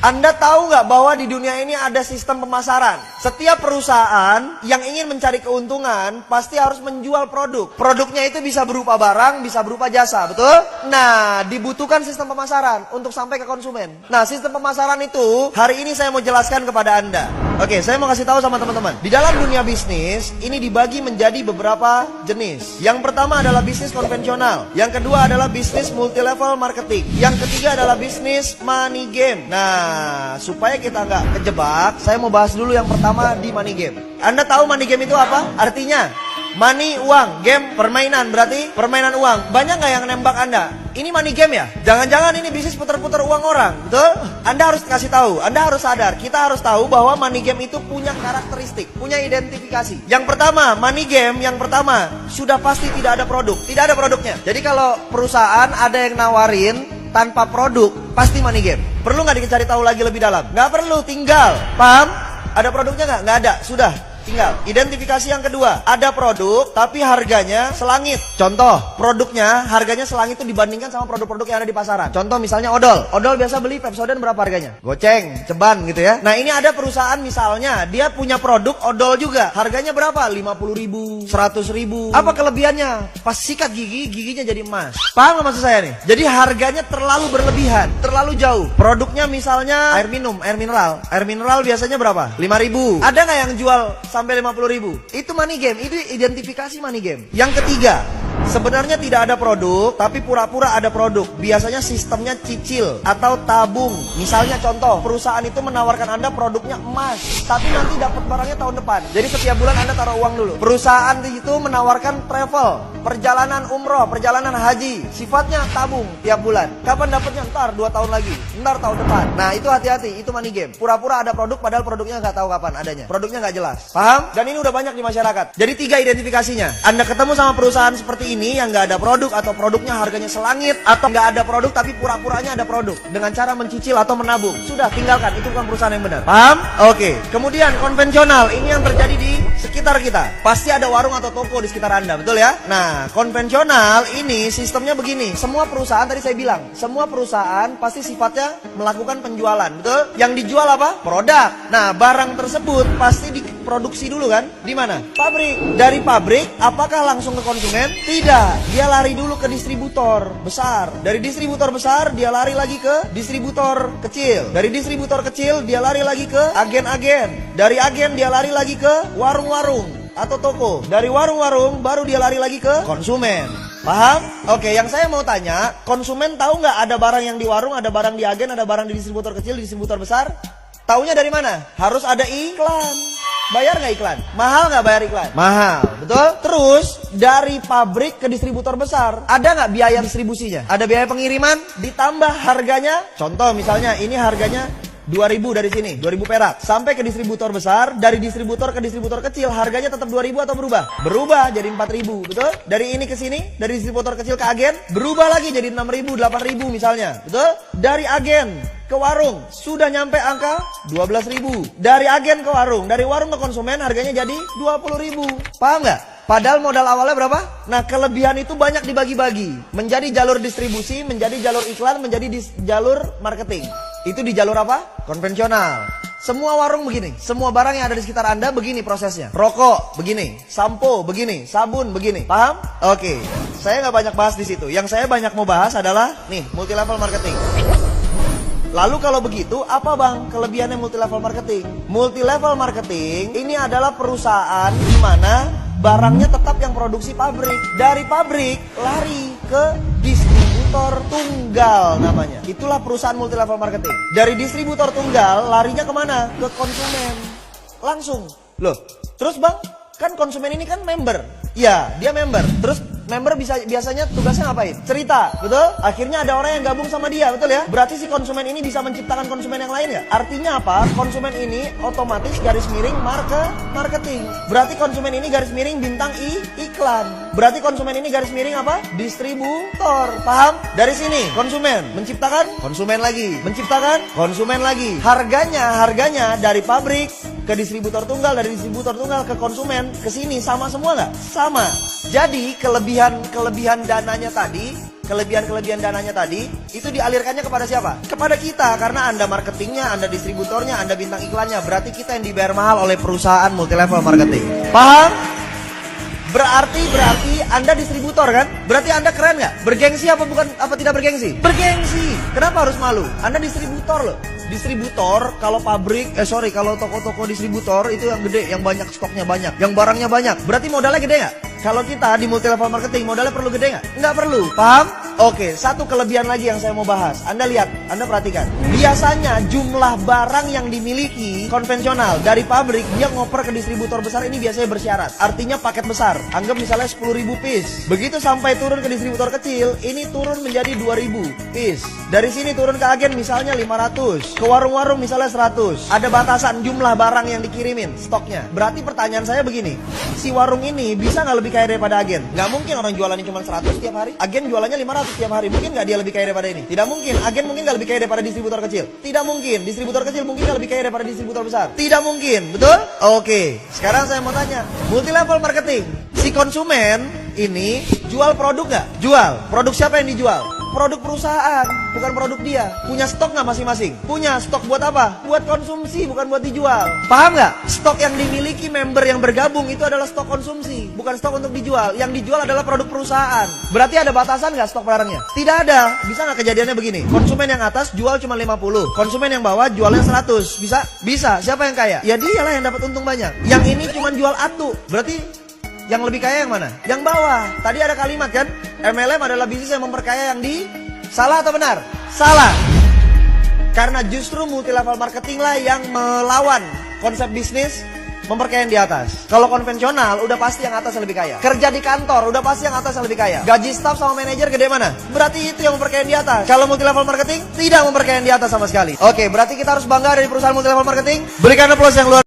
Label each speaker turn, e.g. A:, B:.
A: Anda tahu nggak bahwa di dunia ini ada sistem pemasaran? Setiap perusahaan yang ingin mencari keuntungan pasti harus menjual produk. Produknya itu bisa berupa barang, bisa berupa jasa, betul? Nah, dibutuhkan sistem pemasaran untuk sampai ke konsumen. Nah, sistem pemasaran itu hari ini saya mau jelaskan kepada Anda. Oke, saya mau kasih tahu sama teman-teman. Di dalam dunia bisnis, ini dibagi menjadi beberapa jenis. Yang pertama adalah bisnis konvensional. Yang kedua adalah bisnis multi-level marketing. Yang ketiga adalah bisnis money game. Nah, supaya kita nggak kejebak, saya mau bahas dulu yang pertama di money game. Anda tahu money game itu apa? Artinya, money, uang, game, permainan, berarti permainan uang. Banyak nggak yang nembak Anda? Ini money game ya? Jangan-jangan ini bisnis putar-putar uang orang, betul? Anda harus kasih tahu, Anda harus sadar. Kita harus tahu bahwa money game itu punya karakteristik, punya identifikasi. Yang pertama, money game yang pertama, sudah pasti tidak ada produk. Tidak ada produknya. Jadi kalau perusahaan ada yang nawarin tanpa produk, pasti money game. Perlu nggak dicari tahu lagi lebih dalam? Nggak perlu, tinggal. Paham? Ada produknya nggak? Nggak ada, sudah. Tinggal. Identifikasi yang kedua, ada produk tapi harganya selangit. Contoh, produknya harganya selangit itu dibandingkan sama produk-produk yang ada di pasaran. Contoh misalnya odol. Odol biasa beli Pepsodent berapa harganya? Goceng, ceban gitu ya. Nah, ini ada perusahaan misalnya, dia punya produk odol juga. Harganya berapa? 50.000, 100.000. Apa kelebihannya? Pas sikat gigi, giginya jadi emas. Paham gak maksud saya nih? Jadi harganya terlalu berlebihan, terlalu jauh. Produknya misalnya air minum, air mineral. Air mineral biasanya berapa? 5.000. Ada nggak yang jual sampai 50.000? Itu money game, itu identifikasi money game. Yang ketiga, sebenarnya tidak ada produk, tapi pura-pura ada produk. Biasanya sistemnya cicil atau tabung. Misalnya contoh, perusahaan itu menawarkan Anda produknya emas, tapi nanti dapat barangnya tahun depan. Jadi setiap bulan Anda taruh uang dulu. Perusahaan itu menawarkan travel, perjalanan umroh, perjalanan haji. Sifatnya tabung tiap bulan. Kapan dapatnya? Ntar 2 tahun lagi, ntar tahun depan. Nah, itu hati-hati, itu money game. Pura-pura ada produk, padahal produknya nggak tahu kapan adanya. Produknya nggak jelas. Paham? Dan ini udah banyak di masyarakat. Jadi 3 identifikasinya. Anda ketemu sama perusahaan seperti ini yang nggak ada produk atau produknya harganya selangit, atau nggak ada produk tapi pura-puranya ada produk dengan cara mencicil atau menabung. Sudah, tinggalkan. Itu bukan perusahaan yang benar. Paham? Oke. Kemudian konvensional. Ini yang terjadi di sekitar kita. Pasti ada warung atau toko di sekitar Anda, betul ya? Nah, konvensional ini sistemnya begini. Semua perusahaan tadi saya bilang, semua perusahaan pasti sifatnya melakukan penjualan, betul? Yang dijual apa? Produk. Nah, barang tersebut pasti diproduksi dulu kan? Di mana? Pabrik. Dari pabrik, apakah langsung ke konsumen? Tidak. Dia lari dulu ke distributor besar. Dari distributor besar, dia lari lagi ke distributor kecil. Dari distributor kecil, dia lari lagi ke agen-agen. Dari agen, dia lari lagi ke warung-warung atau toko. Dari warung-warung, baru dia lari lagi ke konsumen. Paham? Oke, yang saya mau tanya, konsumen tahu nggak ada barang yang di warung, ada barang di agen, ada barang di distributor kecil, di distributor besar? Taunya dari mana? Harus ada iklan. Bayar nggak iklan? Mahal nggak bayar iklan? Mahal, betul? Terus, dari pabrik ke distributor besar, ada nggak biaya distribusinya? Ada biaya pengiriman, ditambah harganya. Contoh misalnya, ini harganya 2.000 dari sini, 2.000 perak. Sampai ke distributor besar, dari distributor ke distributor kecil, harganya tetap 2.000 atau berubah? Berubah jadi 4.000, betul? Dari ini ke sini, dari distributor kecil ke agen, berubah lagi jadi 6.000, 8.000 misalnya, betul? Dari agen ke warung, sudah nyampe angka 12.000. Dari agen ke warung, dari warung ke konsumen, harganya jadi 20.000. Paham nggak? Padahal modal awalnya berapa? Nah, kelebihan itu banyak dibagi-bagi. Menjadi jalur distribusi, menjadi jalur iklan, menjadi jalur marketing. Itu di jalur apa? Konvensional. Semua warung begini. Semua barang yang ada di sekitar Anda begini prosesnya. Rokok begini, sampo begini, sabun begini. Paham? Oke. Saya nggak banyak bahas di situ. Yang saya banyak mau bahas adalah nih, multi level marketing. Lalu kalau begitu, apa bang kelebihannya multi level marketing? Multi level marketing ini adalah perusahaan di mana barangnya tetap yang produksi pabrik. Dari pabrik lari ke distributor tunggal namanya. Itulah perusahaan multi level marketing. Dari distributor tunggal larinya kemana? Ke konsumen. Langsung. Loh, terus bang, kan konsumen ini kan member. Ya, dia member. Terus member biasanya tugasnya ngapain? Cerita, betul? Akhirnya ada orang yang gabung sama dia, betul ya? Berarti si konsumen ini bisa menciptakan konsumen yang lain ya? Artinya apa? Konsumen ini otomatis garis miring marketing. Berarti konsumen ini garis miring bintang iklan. Berarti konsumen ini garis miring apa? Distributor. Paham? Dari sini konsumen menciptakan konsumen lagi, menciptakan konsumen lagi. Harganya dari pabrik ke distributor tunggal, dari distributor tunggal ke konsumen, ke sini sama semua nggak? Sama. Jadi kelebihan dananya tadi kelebihan-kelebihan dananya tadi, itu dialirkannya kepada siapa? Kepada kita, karena Anda marketingnya, Anda distributornya, Anda bintang iklannya. Berarti kita yang dibayar mahal oleh perusahaan multilevel marketing. Paham? Berarti Anda distributor kan? Berarti Anda keren nggak? Bergengsi apa tidak bergengsi? Bergengsi. Kenapa harus malu? Anda distributor loh. Distributor kalau kalau toko-toko distributor itu yang gede, yang banyak stoknya banyak, yang barangnya banyak. Berarti modalnya gede nggak? Kalau kita di multilevel marketing modalnya perlu gede nggak? Nggak perlu. Paham? Oke, satu kelebihan lagi yang saya mau bahas. Anda lihat, Anda perhatikan. Biasanya jumlah barang yang dimiliki konvensional dari pabrik, dia ngoper ke distributor besar ini biasanya bersyarat. Artinya paket besar. Anggap misalnya 10.000 piece. Begitu sampai turun ke distributor kecil, ini turun menjadi 2.000 piece. Dari sini turun ke agen misalnya 500. Ke warung-warung misalnya 100. Ada batasan jumlah barang yang dikirimin, stoknya. Berarti pertanyaan saya begini, si warung ini bisa nggak lebih kaya daripada agen? Nggak mungkin orang jualannya cuma 100 tiap hari. Agen jualannya 500 tiap hari. Mungkin nggak dia lebih kaya daripada ini? Tidak mungkin. Agen mungkin nggak lebih kaya daripada distributor kecil? Tidak mungkin. Distributor kecil mungkin nggak lebih kaya daripada distributor besar? Tidak mungkin. Betul? Oke. Sekarang saya mau tanya, multilevel marketing, si konsumen ini jual produk nggak? Jual. Produk siapa yang dijual? Produk perusahaan, bukan produk dia. Punya stok nggak masing-masing? Punya. Stok buat apa? Buat konsumsi, bukan buat dijual. Paham nggak? Stok yang dimiliki member yang bergabung itu adalah stok konsumsi, bukan stok untuk dijual. Yang dijual adalah produk perusahaan. Berarti ada batasan nggak stok barangnya? Tidak ada. Bisa nggak kejadiannya begini? Konsumen yang atas jual cuma 50, konsumen yang bawah jualnya 100. Bisa? Bisa. Siapa yang kaya? Ya dialah yang dapat untung banyak. Yang ini cuma jual atu. Berarti yang lebih kaya yang mana? Yang bawah. Tadi ada kalimat kan? MLM adalah bisnis yang memperkaya yang di... Salah atau benar? Salah. Karena justru multilevel marketing lah yang melawan konsep bisnis memperkaya yang di atas. Kalau konvensional, udah pasti yang atas yang lebih kaya. Kerja di kantor, udah pasti yang atas yang lebih kaya. Gaji staff sama manajer gede mana? Berarti itu yang memperkaya yang di atas. Kalau multilevel marketing, tidak memperkaya yang di atas sama sekali. Oke, berarti kita harus bangga dari perusahaan multilevel marketing. Berikan aplaus yang luar